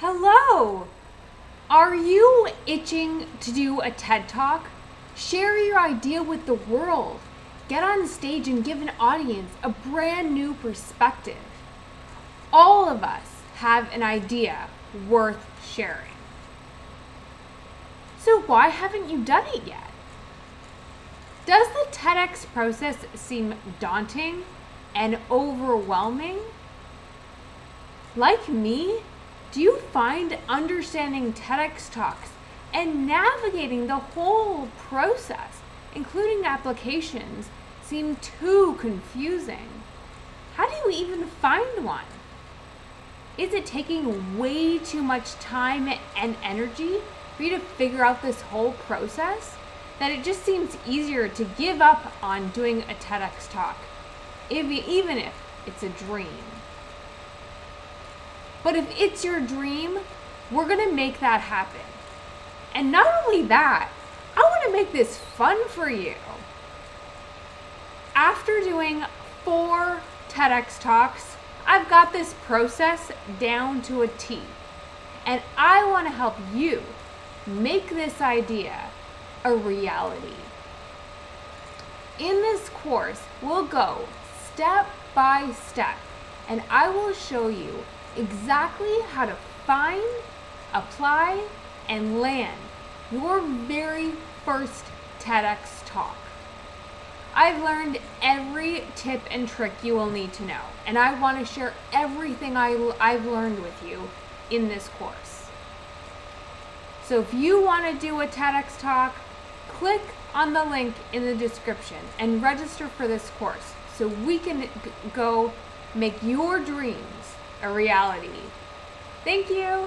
Hello! Are you itching to do a TED Talk? Share your idea with the world. Get on stage and give an audience a brand new perspective. All of us have an idea worth sharing. So why haven't you done it yet? Does the TEDx process seem daunting and overwhelming? Like me, do you find understanding TEDx talks and navigating the whole process, including applications, seem too confusing? How do you even find one? Is it taking way too much time and energy for you to figure out this whole process that it just seems easier to give up on doing a TEDx talk, even if it's a dream? But if it's your dream, we're gonna make that happen. And not only that, I wanna make this fun for you. After doing 4 TEDx talks, I've got this process down to a T. And I wanna help you make this idea a reality. In this course, we'll go step by step, and I will show you exactly how to find, apply, and land your very first TEDx talk. I've learned every tip and trick you will need to know, and I want to share everything I've learned with you in this course. So if you want to do a TEDx talk, click on the link in the description and register for this course so we can go make your dreams a reality. Thank you.